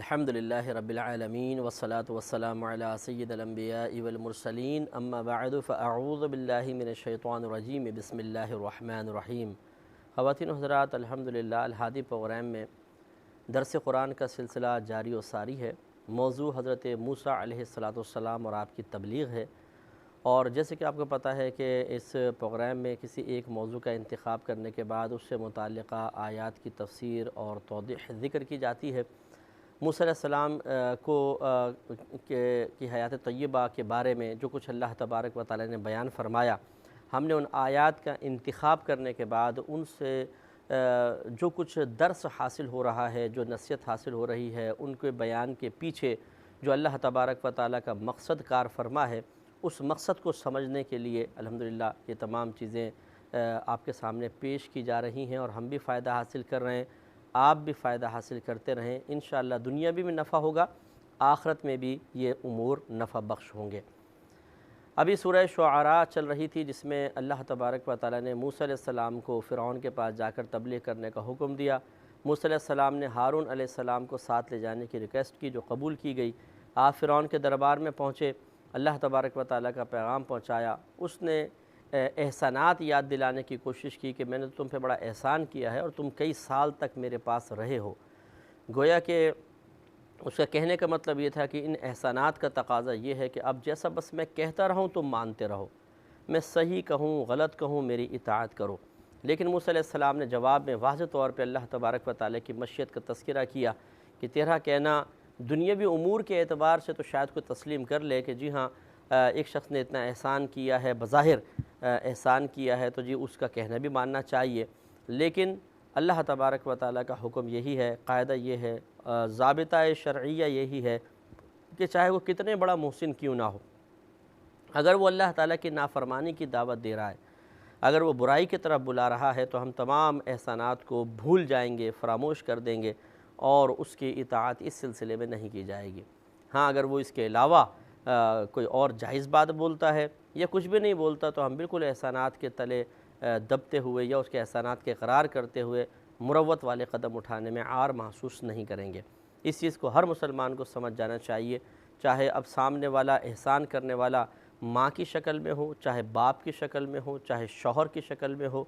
الحمدللہ رب العالمین والصلاة والسلام علی سید الانبیاء والمرسلین اما بعد فاعوذ باللہ من الشیطان الرجیم بسم اللہ الرحمن الرحیم۔ خواتین و حضرات، الحمدللہ الہادی پروگرام میں درس قرآن کا سلسلہ جاری و ساری ہے۔ موضوع حضرت موسیٰ علیہ السلام اور آپ کی تبلیغ ہے، اور جیسے کہ آپ کو پتہ ہے کہ اس پروگرام میں کسی ایک موضوع کا انتخاب کرنے کے بعد اس سے متعلقہ آیات کی تفسیر اور توضیح ذکر کی جاتی ہے۔ موسیٰ علیہ السلام کی حیات طیبہ کے بارے میں جو کچھ اللہ تبارک و تعالی نے بیان فرمایا، ہم نے ان آیات کا انتخاب کرنے کے بعد ان سے جو کچھ درس حاصل ہو رہا ہے، جو نصیحت حاصل ہو رہی ہے، ان کے بیان کے پیچھے جو اللہ تبارک و تعالی کا مقصد کار فرما ہے، اس مقصد کو سمجھنے کے لیے الحمدللہ یہ تمام چیزیں آپ کے سامنے پیش کی جا رہی ہیں، اور ہم بھی فائدہ حاصل کر رہے ہیں، آپ بھی فائدہ حاصل کرتے رہیں۔ انشاءاللہ دنیا بھی نفع ہوگا، آخرت میں بھی یہ امور نفع بخش ہوں گے۔ ابھی سورہ شعراء چل رہی تھی، جس میں اللہ تبارک و تعالی نے موسیٰ علیہ السلام کو فرعون کے پاس جا کر تبلیغ کرنے کا حکم دیا۔ موسیٰ علیہ السلام نے ہارون علیہ السلام کو ساتھ لے جانے کی ریکویسٹ کی، جو قبول کی گئی۔ آپ فرعون کے دربار میں پہنچے، اللہ تبارک و تعالی کا پیغام پہنچایا۔ اس نے احسانات یاد دلانے کی کوشش کی کہ میں نے تم پہ بڑا احسان کیا ہے اور تم کئی سال تک میرے پاس رہے ہو۔ گویا کہ اس کا کہنے کا مطلب یہ تھا کہ ان احسانات کا تقاضا یہ ہے کہ اب جیسا بس میں کہتا رہوں تم مانتے رہو، میں صحیح کہوں غلط کہوں میری اطاعت کرو۔ لیکن موسیٰ علیہ السلام نے جواب میں واضح طور پہ اللہ تبارک و تعالی کی مشیت کا تذکرہ کیا کہ تیرا کہنا دنیاوی امور کے اعتبار سے تو شاید کوئی تسلیم کر لے کہ جی ہاں ایک شخص نے اتنا احسان کیا ہے، بظاہر احسان کیا ہے، تو جی اس کا کہنا بھی ماننا چاہیے۔ لیکن اللہ تبارک و تعالی کا حکم یہی ہے، قاعدہ یہ ہے، ضابطہ شرعیہ یہی ہے کہ چاہے وہ کتنے بڑا محسن کیوں نہ ہو، اگر وہ اللہ تعالیٰ کی نافرمانی کی دعوت دے رہا ہے، اگر وہ برائی کی طرف بلا رہا ہے، تو ہم تمام احسانات کو بھول جائیں گے، فراموش کر دیں گے، اور اس کی اطاعت اس سلسلے میں نہیں کی جائے گی۔ ہاں اگر وہ اس کے علاوہ کوئی اور جائز بات بولتا ہے یا کچھ بھی نہیں بولتا، تو ہم بالکل احسانات کے تلے دبتے ہوئے یا اس کے احسانات کے اقرار کرتے ہوئے مروت والے قدم اٹھانے میں عار محسوس نہیں کریں گے۔ اس چیز کو ہر مسلمان کو سمجھ جانا چاہیے، چاہے اب سامنے والا احسان کرنے والا ماں کی شکل میں ہو، چاہے باپ کی شکل میں ہو، چاہے شوہر کی شکل میں ہو،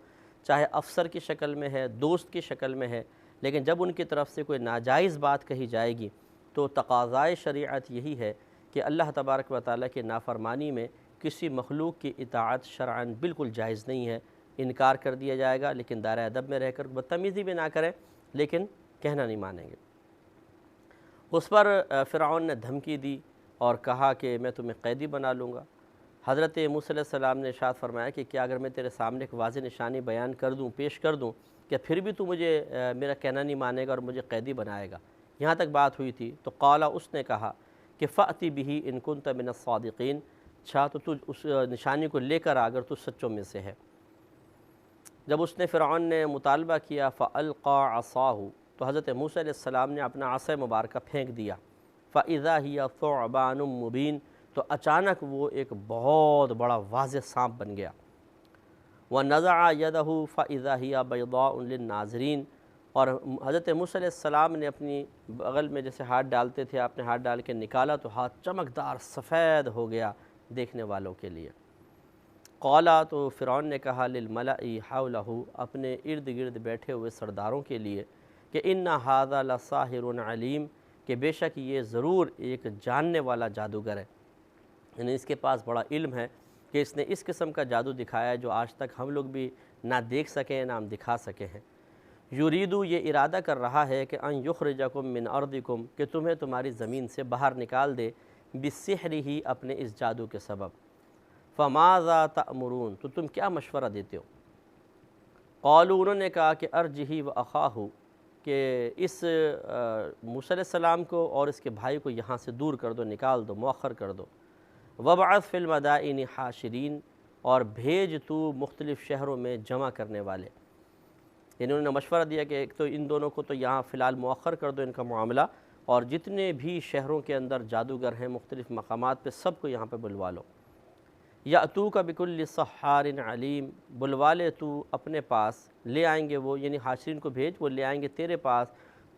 چاہے افسر کی شکل میں ہے، دوست کی شکل میں ہے، لیکن جب ان کی طرف سے کوئی ناجائز بات کہی جائے گی تو تقاضائے شریعت یہی ہے کہ اللہ تبارک و تعالیٰ کی نافرمانی میں کسی مخلوق کی اطاعت شرعاً بالکل جائز نہیں ہے، انکار کر دیا جائے گا، لیکن دائرہ ادب میں رہ کر بدتمیزی بھی نہ کریں، لیکن کہنا نہیں مانیں گے۔ اس پر فرعون نے دھمکی دی اور کہا کہ میں تمہیں قیدی بنا لوں گا۔ حضرت موسیٰ علیہ السلام نے ارشاد فرمایا کہ کیا اگر میں تیرے سامنے ایک واضح نشانی بیان کر دوں، پیش کر دوں، کہ پھر بھی تو مجھے میرا کہنا نہیں مانے گا اور مجھے قیدی بنائے گا؟ یہاں تک بات ہوئی تھی تو قالا، اس نے کہا کہ فأتی بہ ان کنت من الصادقین، اچھا تو تجھ اس نشانی کو لے کر اگر تو سچوں میں سے ہے۔ جب اس نے فرعون نے مطالبہ کیا فألقى عصاہ، تو حضرت موسیٰ علیہ السلام نے اپنا عصا مبارکہ پھینک دیا، فإذا هي ثعبان مبین، تو اچانک وہ ایک بہت بڑا واضح سانپ بن گیا۔ وَنَزَعَ يَدَهُ فَإِذَا هِيَ بَيْضَاءٌ لِلنَّاظِرِينَ، اور حضرت موسیٰ علیہ السلام نے اپنی بغل میں جیسے ہاتھ ڈالتے تھے، آپ نے ہاتھ ڈال کے نکالا تو ہاتھ چمکدار سفید ہو گیا دیکھنے والوں کے لیے۔ قالا، تو فرعون نے کہا للملأ حولہ، اپنے ارد گرد بیٹھے ہوئے سرداروں کے لیے، کہ ان ھذا لساحر علیم، کہ بے شک یہ ضرور ایک جاننے والا جادوگر ہے، یعنی اس کے پاس بڑا علم ہے کہ اس نے اس قسم کا جادو دکھایا ہے جو آج تک ہم لوگ بھی نہ دیکھ سکیں نہ ہم دکھا سکے ہیں۔ یریدو، یہ ارادہ کر رہا ہے کہ ان یخرجکم من ارضکم، کہ تمہیں تمہاری زمین سے باہر نکال دے، بسحرہ، اپنے اس جادو کے سبب۔ فماذا تأمرون، تو تم کیا مشورہ دیتے ہو؟ قالوا، انہوں نے کہا کہ ارجہ واخاہ، کہ اس موسیٰ علیہ السلام کو اور اس کے بھائی کو یہاں سے دور کر دو، نکال دو، مؤخر کر دو۔ وابعث فی المدائن حاشرین، اور بھیج تو مختلف شہروں میں جمع کرنے والے۔ انہوں نے مشورہ دیا کہ ایک تو ان دونوں کو تو یہاں فی الحال مؤخر کر دو ان کا معاملہ، اور جتنے بھی شہروں کے اندر جادوگر ہیں مختلف مقامات پہ سب کو یہاں پہ بلوا لو۔ یأتوک بکل سحار علیم، بلوا لے تو اپنے پاس، لے آئیں گے وہ، یعنی حاشرین کو بھیج، وہ لے آئیں گے تیرے پاس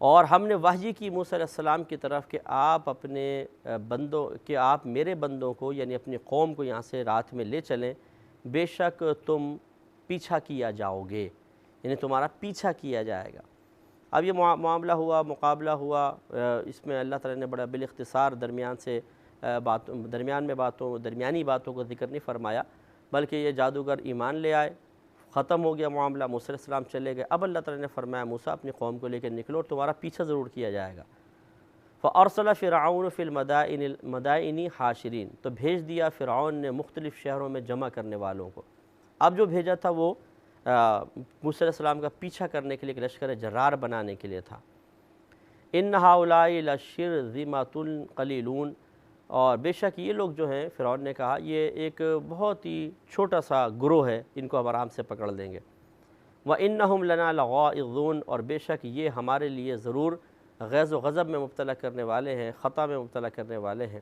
اور ہم نے وحی کی موسیٰ علیہ السلام کی طرف کہ آپ اپنے بندوں کہ آپ میرے بندوں کو یعنی اپنی قوم کو یہاں سے رات میں لے چلیں، بے شک تم پیچھا کیا جاؤ گے، یعنی تمہارا پیچھا کیا جائے گا۔ اب یہ معاملہ ہوا، مقابلہ ہوا، اس میں اللہ تعالیٰ نے بڑا بالاختصار درمیانی باتوں کو ذکر نہیں فرمایا، بلکہ یہ جادوگر ایمان لے آئے، ختم ہو گیا معاملہ، موسیٰ علیہ السلام چلے گئے۔ اب اللہ تعالیٰ نے فرمایا موسیٰ اپنی قوم کو لے کے نکلو، تمہارا پیچھا ضرور کیا جائے گا۔ فَأَرْسَلَ فِرْعَوْنُ فِي الْمَدَائِنِ حاشرین، تو بھیج دیا فرعون نے مختلف شہروں میں جمع کرنے والوں کو۔ اب جو بھیجا تھا وہ موسیٰ علیہ السلام کا پیچھا کرنے کے لیے، ایک لشکر جرار بنانے کے لیے تھا۔ إِنَّ هَؤُلَاءِ لَشِرْذِمَةٌ قَلِيلُونَ، اور بے شک یہ لوگ جو ہیں، فرعون نے کہا یہ ایک بہت ہی چھوٹا سا گروہ ہے، ان کو ہم آرام سے پکڑ لیں گے۔ وَإِنَّهُمْ لَنَا لَغَائِظُونَ، اور بے شک یہ ہمارے لیے ضرور غیظ و غضب میں مبتلا کرنے والے ہیں، خطا میں مبتلا کرنے والے ہیں۔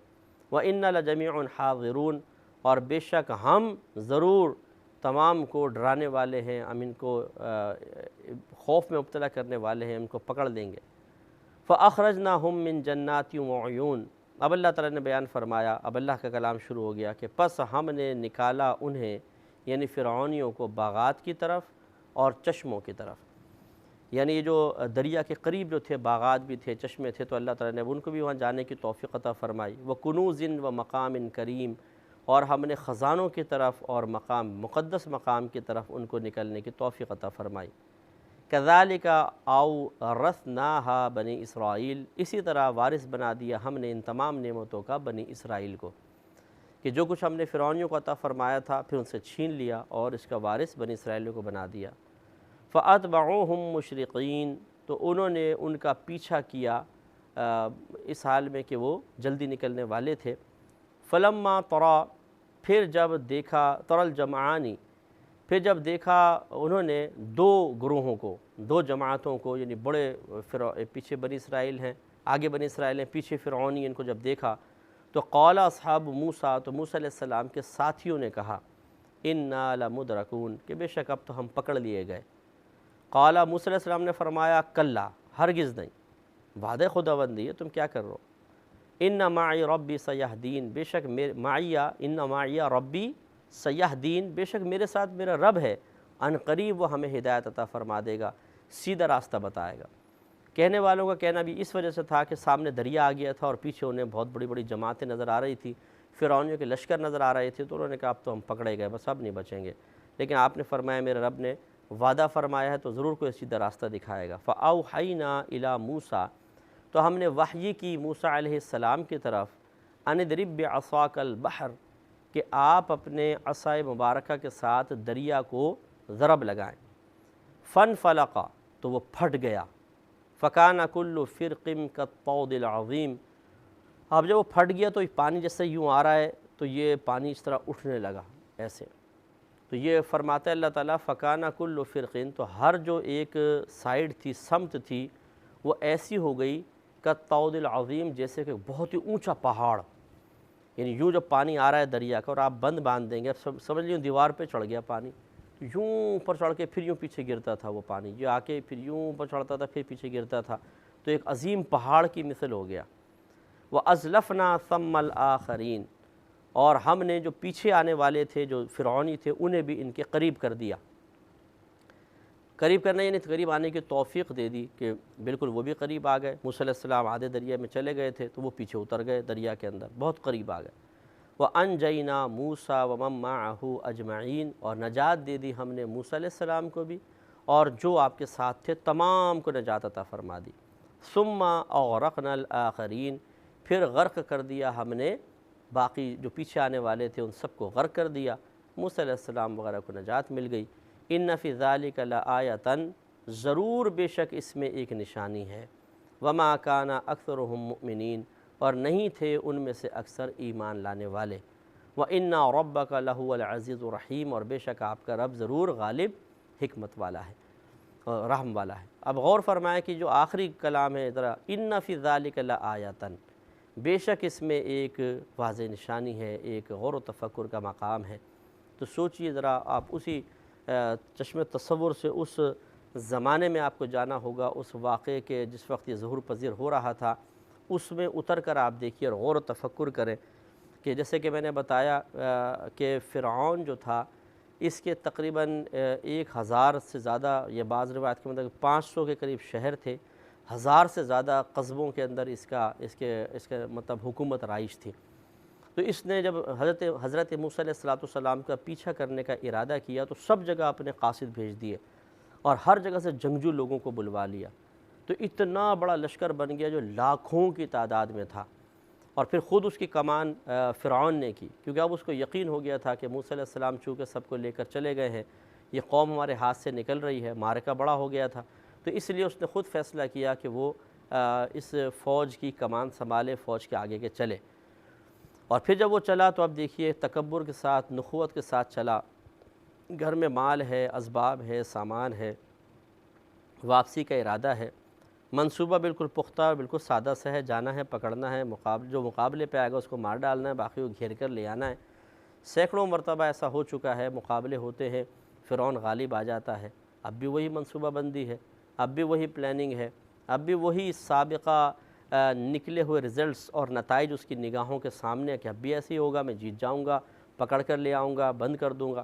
وَإِنَّا لَجَمِيعٌ حَاذِرُونَ، اور بے شک ہم ضرور تمام کو ڈرانے والے ہیں، ہم ان کو خوف میں مبتلا کرنے والے ہیں، ان کو پکڑ لیں گے۔ فَأَخْرَجْنَاهُمْ مِنْ جَنَّاتٍ وَعُيُونٍ، اب اللہ تعالیٰ نے بیان فرمایا، اب اللہ کا کلام شروع ہو گیا کہ پس ہم نے نکالا انہیں یعنی فرعونیوں کو باغات کی طرف اور چشموں کی طرف، یعنی یہ جو دریا کے قریب جو تھے باغات بھی تھے، چشمے تھے، تو اللہ تعالیٰ نے ان کو بھی وہاں جانے کی توفیق عطا فرمائی۔ وَكُنُوزٍ وَمَقَامٍ كَرِيمٍ، اور ہم نے خزانوں کی طرف اور مقدس مقام کی طرف ان کو نکلنے کی توفیق عطا فرمائی۔ كَذَلِكَ أَوْرَثْنَاهَا بنی اسرائیل، اسی طرح وارث بنا دیا ہم نے ان تمام نعمتوں کا بنی اسرائیل کو، کہ جو کچھ ہم نے فرعونیوں کو عطا فرمایا تھا پھر ان سے چھین لیا اور اس کا وارث بنی اسرائیل کو بنا دیا۔ فَأَتْبَعُوهُمْ مُشْرِقِينَ، تو انہوں نے ان کا پیچھا کیا اس حال میں کہ وہ جلدی نکلنے والے تھے۔ فَلَمَّا طَرَا، پھر جب دیکھا، طَرَى الْجَمْعَانِ، پھر جب دیکھا انہوں نے دو گروہوں کو، دو جماعتوں کو، یعنی بڑے پیچھے بنی اسرائیل ہیں، آگے بنی اسرائیل ہیں، پیچھے فرعونی، ان کو جب دیکھا تو قال اصحاب موسیٰ، تو موسیٰ علیہ السلام کے ساتھیوں نے کہا اِنَّا لَمُدْرَكُونَ، کہ بے شک اب تو ہم پکڑ لیے گئے۔ قال، موسیٰ علیہ السلام نے فرمایا کلا، ہرگز نہیں، وعدہ خداوندی ہے، تم کیا کر رہے ہو؟ اِنَّ مَعِي رَبِّي سَيَهْدِينَ، بے شک اِنَّ مَعِي رَبِّي سَيَهْدِينَ، بے شک میرے ساتھ میرا رب ہے، ان قریب وہ ہمیں ہدایت عطا فرما دے گا، سیدھا راستہ بتائے گا۔ کہنے والوں کا کہنا بھی اس وجہ سے تھا کہ سامنے دریا آ گیا تھا اور پیچھے انہیں بہت بڑی بڑی جماعتیں نظر آ رہی تھی، فرعونیوں کے لشکر نظر آ رہے تھے، تو انہوں نے کہا اب تو ہم پکڑے گئے، بس اب نہیں بچیں گے۔ لیکن آپ نے فرمایا میرے رب نے وعدہ فرمایا ہے تو ضرور کوئی سیدھا راستہ دکھائے گا۔ فَأَوْحَيْنَا إِلَى مُوسَىٰ، تو ہم نے وحی کی موسیٰ علیہ السلام کی طرف، أَنِ اضْرِب بِعَصَاكَ الْبَحْرَ، کہ آپ اپنے عصا مبارکہ کے ساتھ دریا کو ضرب لگائیں۔ فَانْفَلَقَ، تو وہ پھٹ گیا۔ فَكَانَ كُلُّ فِرْقٍ كَالطَّوْدِ الْعَظِيمِ، اب جب وہ پھٹ گیا تو پانی جیسے یوں آ رہا ہے تو یہ پانی اس طرح اٹھنے لگا ایسے، تو یہ فرماتا ہے اللہ تعالیٰ فَكَانَ كُلُّ فِرْقٍ، تو ہر جو ایک سائیڈ تھی، سمت تھی، وہ ایسی ہو گئی كالطَّوْدِ الْعَظِيمِ، جیسے کہ بہت ہی اونچا پہاڑ، یعنی یوں جب پانی آ رہا ہے دریا کا اور آپ بند باندھ دیں گے، اب سمجھ لیجیے دیوار پہ چڑھ گیا پانی، تو یوں اوپر چڑھ کے پھر یوں پیچھے گرتا تھا وہ پانی، یہ آ کے پھر یوں اوپر چڑھتا تھا پھر پیچھے گرتا تھا، تو ایک عظیم پہاڑ کی مثل ہو گیا۔ وَأَزْلَفْنَا ثَمَّ الْآخَرِينَ، اور ہم نے جو پیچھے آنے والے تھے جو فرعونی تھے انہیں بھی ان کے قریب کر دیا۔ قریب کرنا یعنی قریب آنے کی توفیق دے دی کہ بالکل وہ بھی قریب آ گئے۔ موسیٰ علیہ السلام آدھے دریا میں چلے گئے تھے تو وہ پیچھے اتر گئے دریا کے اندر، بہت قریب آ گئے۔ وَأَنْجَيْنَا مُوسَىٰ وَمَن مَّعَهُ أَجْمَعِينَ، اور نجات دے دی ہم نے موسیٰ علیہ السلام کو بھی اور جو آپ کے ساتھ تھے تمام کو نجات عطا فرما دی۔ ثُمَّ أَغْرَقْنَا الْآخَرِينَ، پھر غرق کر دیا ہم نے باقی جو پیچھے آنے والے تھے ان سب کو غرق کر دیا، موسیٰ علیہ السلام وغیرہ کو نجات مل گئی۔ إِنَّ فِي ذَلِكَ لَآیَةً، ضرور بے شک اس میں ایک نشانی ہے۔ وَمَا كَانَ أَكْثَرُهُم مُؤْمِنِينَ، اور نہیں تھے ان میں سے اکثر ایمان لانے والے۔ وَإِنَّ رَبَّكَ لَهُوَ الْعَزِيزُ الرَّحِيمُ، اور بے شک آپ کا رب ضرور غالب، حکمت والا ہے، رحم والا ہے۔ اب غور فرمائیں کہ جو آخری کلام ہے ذرا، إِنَّ فِي ذَلِكَ لَآیَةً، بے شک اس میں ایک واضح نشانی ہے، ایک غور و تفکر کا مقام ہے۔ تو سوچئے ذرا آپ اسی چشم تصور سے اس زمانے میں آپ کو جانا ہوگا، اس واقعے کے جس وقت یہ ظہور پذیر ہو رہا تھا اس میں اتر کر آپ دیکھیے اور غور و تفکر کریں کہ جیسے کہ میں نے بتایا کہ فرعون جو تھا اس کے تقریباً 1000 سے زیادہ، یہ بعض روایت کے مطابق 500 کے قریب شہر تھے، 1000 سے زیادہ قصبوں کے اندر اس کے مطلب حکومت رائج تھی۔ تو اس نے جب حضرت موسیٰ علیہ السلام کا پیچھا کرنے کا ارادہ کیا تو سب جگہ اپنے قاصد بھیج دیے اور ہر جگہ سے جنگجو لوگوں کو بلوا لیا، تو اتنا بڑا لشکر بن گیا جو لاکھوں کی تعداد میں تھا، اور پھر خود اس کی کمان فرعون نے کی، کیونکہ اب اس کو یقین ہو گیا تھا کہ موسیٰ علیہ السلام چونکہ سب کو لے کر چلے گئے ہیں، یہ قوم ہمارے ہاتھ سے نکل رہی ہے، معرکہ بڑا ہو گیا تھا، تو اس لیے اس نے خود فیصلہ کیا کہ وہ اس فوج کی کمان سنبھالے، فوج کے آگے کے چلے۔ اور پھر جب وہ چلا تو اب دیکھیے تکبر کے ساتھ، نخوت کے ساتھ چلا، گھر میں مال ہے، اسباب ہے، سامان ہے، واپسی کا ارادہ ہے، منصوبہ بالکل پختہ، بالکل سادہ سا ہے، جانا ہے، پکڑنا ہے، جو مقابلے پہ آئے گا اس کو مار ڈالنا ہے، باقی وہ گھیر کر لے آنا ہے۔ سینکڑوں مرتبہ ایسا ہو چکا ہے، مقابلے ہوتے ہیں، فرعون غالب آ جاتا ہے، اب بھی وہی منصوبہ بندی ہے، اب بھی وہی پلاننگ ہے، اب بھی وہی سابقہ نکلے ہوئے رزلٹس اور نتائج اس کی نگاہوں کے سامنے ہے کہ اب بھی ایسے ہی ہوگا، میں جیت جاؤں گا، پکڑ کر لے آؤں گا، بند کر دوں گا۔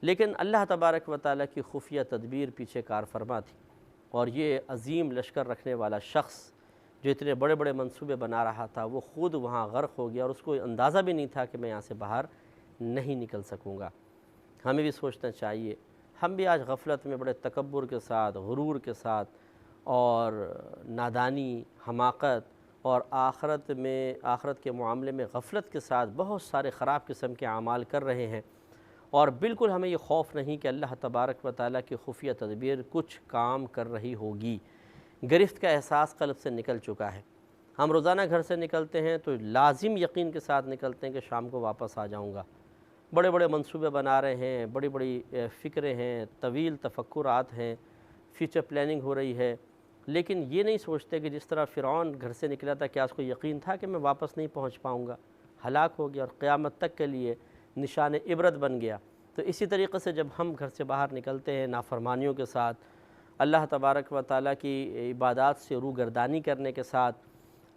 لیکن اللہ تبارک و تعالیٰ کی خفیہ تدبیر پیچھے کار فرما تھی، اور یہ عظیم لشکر رکھنے والا شخص جو اتنے بڑے بڑے منصوبے بنا رہا تھا وہ خود وہاں غرق ہو گیا، اور اس کو اندازہ بھی نہیں تھا کہ میں یہاں سے باہر نہیں نکل سکوں گا۔ ہمیں بھی سوچنا چاہیے، ہم بھی آج غفلت میں بڑے تکبر کے ساتھ، غرور کے ساتھ، اور نادانی، حماقت، اور آخرت کے معاملے میں غفلت کے ساتھ بہت سارے خراب قسم کے اعمال کر رہے ہیں، اور بالکل ہمیں یہ خوف نہیں کہ اللہ تبارک و تعالیٰ کی خفیہ تدبیر کچھ کام کر رہی ہوگی۔ گرفت کا احساس قلب سے نکل چکا ہے، ہم روزانہ گھر سے نکلتے ہیں تو لازم یقین کے ساتھ نکلتے ہیں کہ شام کو واپس آ جاؤں گا، بڑے بڑے منصوبے بنا رہے ہیں، بڑی بڑی فکریں ہیں، طویل تفکرات ہیں، فیوچر پلاننگ ہو رہی ہے، لیکن یہ نہیں سوچتے کہ جس طرح فرعون گھر سے نکلا تھا کیا اس کو یقین تھا کہ میں واپس نہیں پہنچ پاؤں گا، ہلاک ہو گیا اور قیامت تک کے لیے نشان عبرت بن گیا۔ تو اسی طریقے سے جب ہم گھر سے باہر نکلتے ہیں نافرمانیوں کے ساتھ، اللہ تبارک و تعالیٰ کی عبادات سے روگردانی کرنے کے ساتھ،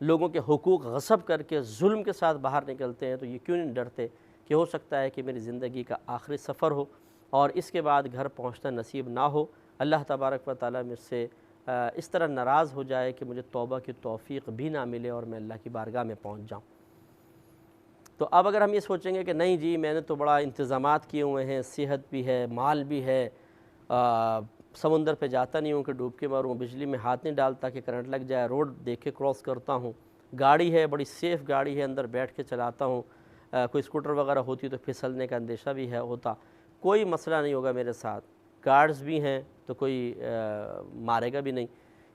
لوگوں کے حقوق غصب کر کے ظلم کے ساتھ باہر نکلتے ہیں، تو یہ کیوں نہیں ڈرتے کہ ہو سکتا ہے کہ میری زندگی کا آخری سفر ہو اور اس کے بعد گھر پہنچنا نصیب نہ ہو، اللہ تبارک و تعالیٰ مجھ سے اس طرح ناراض ہو جائے کہ مجھے توبہ کی توفیق بھی نہ ملے اور میں اللہ کی بارگاہ میں پہنچ جاؤں۔ تو اب اگر ہم یہ سوچیں گے کہ نہیں جی میں نے تو بڑا انتظامات کیے ہوئے ہیں، صحت بھی ہے، مال بھی ہے، سمندر پہ جاتا نہیں ہوں کہ ڈوب کے مروں، بجلی میں ہاتھ نہیں ڈالتا کہ کرنٹ لگ جائے، روڈ دیکھ کے کراس کرتا ہوں، گاڑی ہے بڑی سیف گاڑی ہے، اندر بیٹھ کے چلاتا ہوں، کوئی اسکوٹر وغیرہ ہوتی تو پھسلنے کا اندیشہ بھی ہوتا، کوئی مسئلہ نہیں ہوگا میرے ساتھ، گارڈز بھی ہیں تو کوئی مارے گا بھی نہیں۔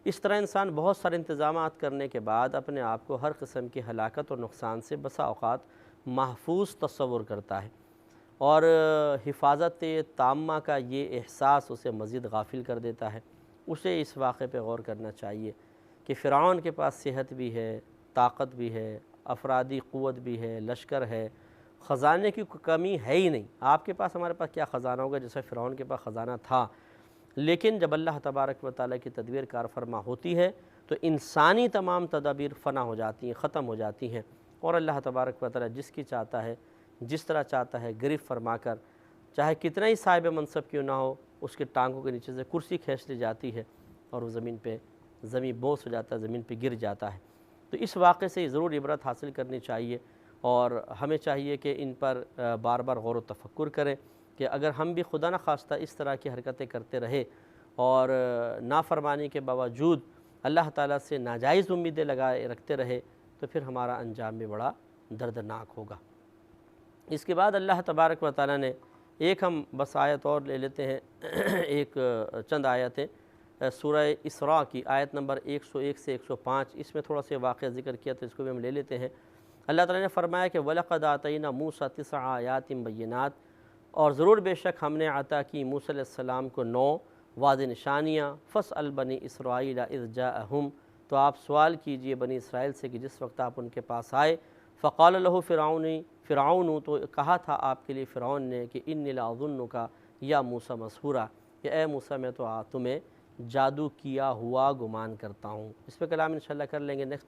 اس طرح انسان بہت سارے انتظامات کرنے کے بعد اپنے آپ کو ہر قسم کی ہلاکت اور نقصان سے بسا اوقات محفوظ تصور کرتا ہے، اور حفاظت تامہ کا یہ احساس اسے مزید غافل کر دیتا ہے۔ اسے اس واقعے پہ غور کرنا چاہیے کہ فرعون کے پاس صحت بھی ہے، طاقت بھی ہے، افرادی قوت بھی ہے، لشکر ہے، خزانے کی کمی ہے ہی نہیں۔ آپ کے پاس، ہمارے پاس کیا خزانہ ہوگا جیسے فرعون کے پاس خزانہ تھا، لیکن جب اللہ تبارک و تعالیٰ کی تدبیر کار فرما ہوتی ہے تو انسانی تمام تدابیر فنا ہو جاتی ہیں، ختم ہو جاتی ہیں، اور اللہ تبارک و تعالیٰ جس کی چاہتا ہے، جس طرح چاہتا ہے گرفت فرما کر، چاہے کتنا ہی صاحب منصب کیوں نہ ہو، اس کے ٹانگوں کے نیچے سے کرسی کھینچ لی جاتی ہے اور وہ زمین بوس ہو جاتا ہے، زمین پہ گر جاتا ہے۔ تو اس واقعے سے ضرور عبرت حاصل کرنی چاہیے، اور ہمیں چاہیے کہ ان پر بار بار غور و تفکر کریں کہ اگر ہم بھی خدا نخواستہ اس طرح کی حرکتیں کرتے رہے اور نافرمانی کے باوجود اللہ تعالیٰ سے ناجائز امیدیں لگائے رکھتے رہے تو پھر ہمارا انجام بھی بڑا دردناک ہوگا۔ اس کے بعد اللہ تبارک و تعالیٰ نے ایک ہم بس آیت اور لے لیتے ہیں، ایک چند آیتیں سورہ اسراء کی آیت نمبر 101 سے 105، اس میں تھوڑا سا واقعہ ذکر کیا تو اس کو بھی ہم لے لیتے ہیں۔ اللہ تعالیٰ نے فرمایا کہ وَلَقَدْ آتَيْنَا مُوسَىٰ 9 آیات بینات، اور ضرور بے شک ہم نے عطا کی موسیٰ علیہ السلام کو 9 واضح نشانیاں، فَاسْأَلْ بَنِي إِسْرَائِيلَ إِذْ جَاءَهُمْ، تو آپ سوال کیجئے بنی اسرائیل سے کہ جس وقت آپ ان کے پاس آئے، فَقَالَ لَهُ فرعون، تو کہا تھا آپ کے لیے فرعون نے کہ إِنِّي لَأَظُنُّكَ يَا مُوسَىٰ مَسْحُورًا، کہ اے موسیٰ میں تو تمہیں جادو کیا ہوا گمان کرتا ہوں۔ اس پہ کلام انشاءاللہ کر لیں گے نیکسٹ